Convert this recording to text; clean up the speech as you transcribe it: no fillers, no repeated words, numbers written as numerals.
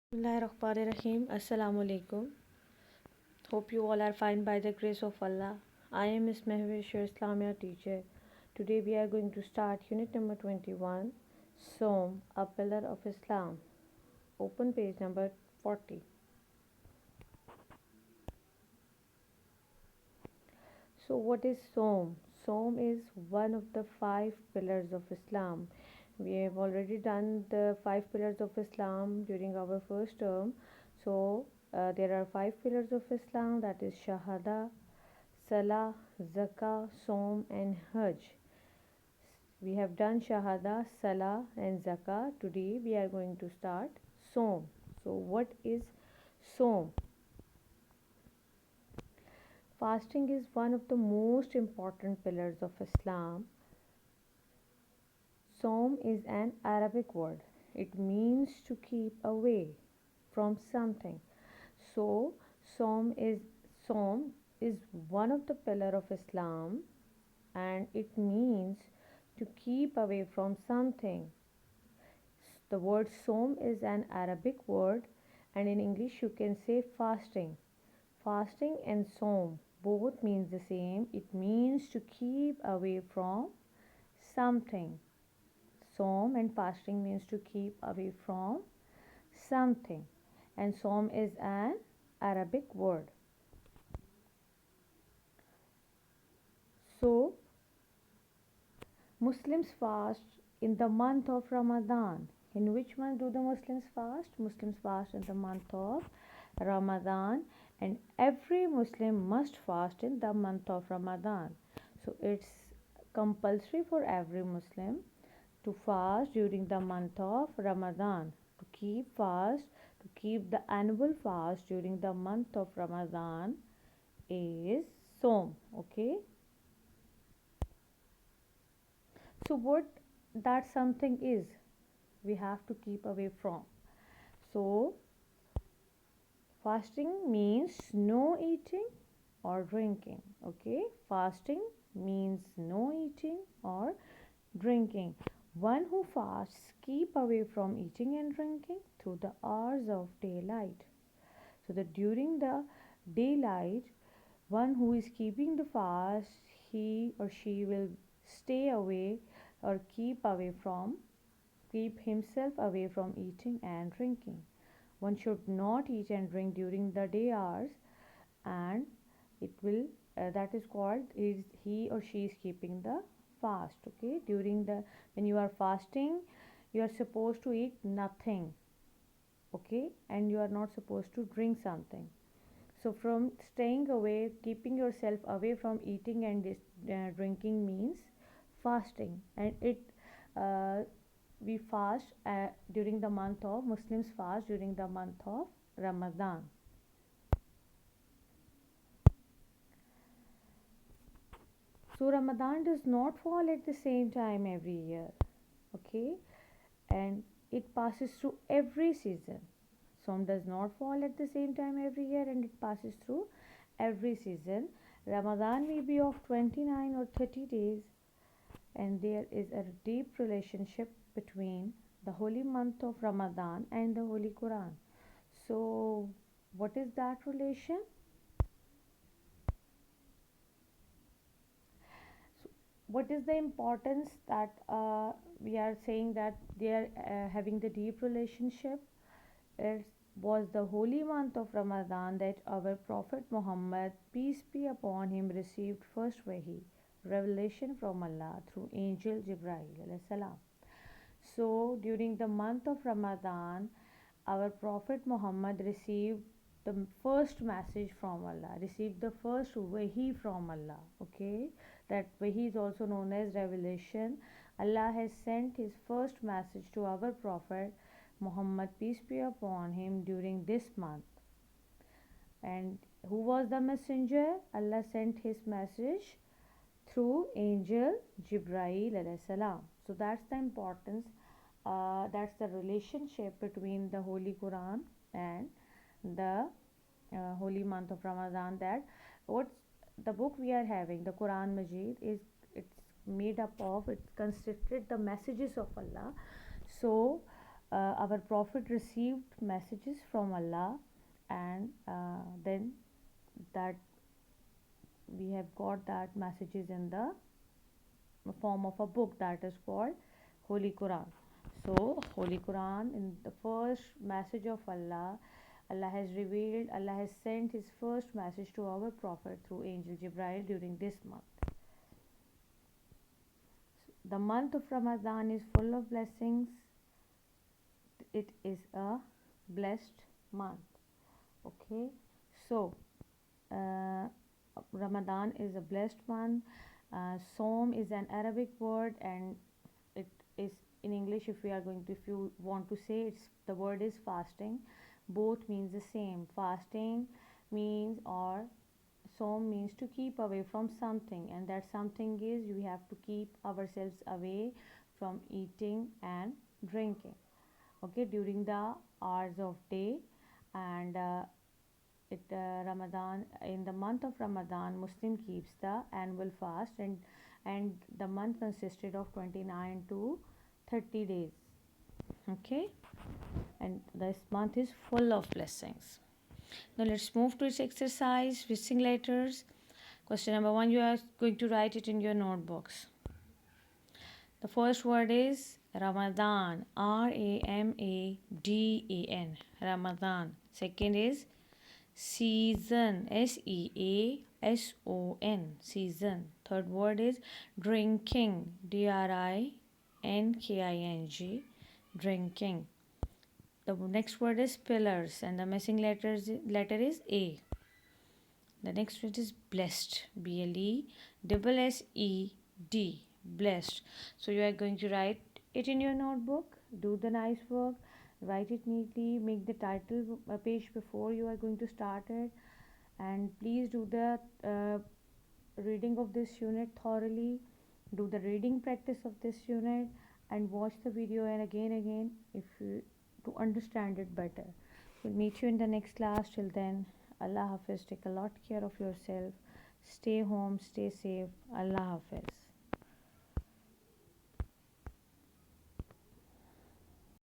Bismillahirrahmanirrahim. Assalamu alaikum. Hope you all are fine by the grace of Allah. I am Miss Mehwish, your Islamia teacher. Today we are going to start unit number 21, Som, a pillar of Islam. Open page number 40. So what is Som? Som is one of the five pillars of Islam. We have already done the five pillars of Islam during our first term. So there are five pillars of Islam, that is Shahada, Salah, Zakah, Som and Hajj. We have done Shahada, Salah and Zakah. Today we are going to start Som. So what is Som? Fasting is one of the most important pillars of Islam. Som is an Arabic word. It means to keep away from something. So Som is one of the pillar of Islam, and it means to keep away from something. The word Som is an Arabic word, and in English you can say fasting. Fasting and Som both means the same. It means to keep away from something. Som and fasting means to keep away from something, and Som is an Arabic word. So Muslims fast in the month of Ramadan. In which month do the Muslims fast? Muslims fast in the month of Ramadan, and every Muslim must fast in the month of Ramadan. So it's compulsory for every Muslim to fast during the month of Ramadan. To keep fast, to keep the annual fast during the month of Ramadan is Som. Okay. So what that something is, we have to keep away from. So fasting means no eating or drinking. Okay. Fasting means no eating or drinking. One who fasts keep away from eating and drinking through the hours of daylight. So that during the daylight, one who is keeping the fast, he or she will stay away or keep himself away from eating and drinking. One should not eat and drink during the day hours, and it will that is called is he or she is keeping the fast. Okay, during the when you are fasting, you are supposed to eat nothing. Okay, and you are not supposed to drink something. So from staying away, keeping yourself away from eating and drinking means fasting, and it uh, we fast during the month of Muslims fast during the month of Ramadan. So Ramadan does not fall at the same time every year. Okay, and it passes through every season. Some does not fall at the same time every year, and it passes through every season. Ramadan may be of 29 or 30 days, and there is a deep relationship between the holy month of Ramadan and the Holy Quran. So, what is that relation? So, what is the importance that we are saying that they are having the deep relationship? It was the holy month of Ramadan that our Prophet Muhammad, peace be upon him, received first wahi, revelation from Allah through angel Jibreel. So during the month of Ramadan, our Prophet Muhammad received the first message from Allah, received the first wahi from Allah. Okay, that wahi is also known as revelation. Allah has sent his first message to our Prophet Muhammad, peace be upon him, during this month. And who was the messenger? Allah sent his message through angel Jibreel salam. So that's the importance. That's the relationship between the Holy Quran and the holy month of Ramadan. That what the book we are having, the Quran Majid, is it's made up of, it's consisted the messages of Allah. So our Prophet received messages from Allah, and then that we have got that messages in the form of a book that is called Holy Quran. So, Holy Quran, in the first message of Allah, Allah has revealed, Allah has sent His first message to our Prophet through Angel Jibril during this month. The month of Ramadan is full of blessings. It is a blessed month. Okay, so uh, Ramadan is a blessed month. Som is an Arabic word, and it is in English. If you want to say it's the word is fasting. Both means the same. Fasting means, or Som means to keep away from something, and that something is we have to keep ourselves away from eating and drinking. Okay, during the hours of day, and it Ramadan, in the month of Ramadan, Muslim keeps the annual fast, and the month consisted of 29 to 30 days. Okay, and this month is full of blessings. Now let's move to its exercise, missing letters. Question number 1, you are going to write it in your notebooks. The first word is Ramadan, Ramadan, Ramadan. Second is season, Season, season. Third word is drinking, Drinking, drinking. The next word is pillars, and the missing letter is A. The next word is blessed, Blessed, blessed. So you are going to write it in your notebook. Do the nice work, write it neatly, make the title page before you are going to start it, and please do the reading of this unit thoroughly. Do the reading practice of this unit, and watch the video and again if you to understand it better. We'll meet you in the next class. Till then, Allah Hafiz. Take a lot care of yourself. Stay home, stay safe. Allah Hafiz.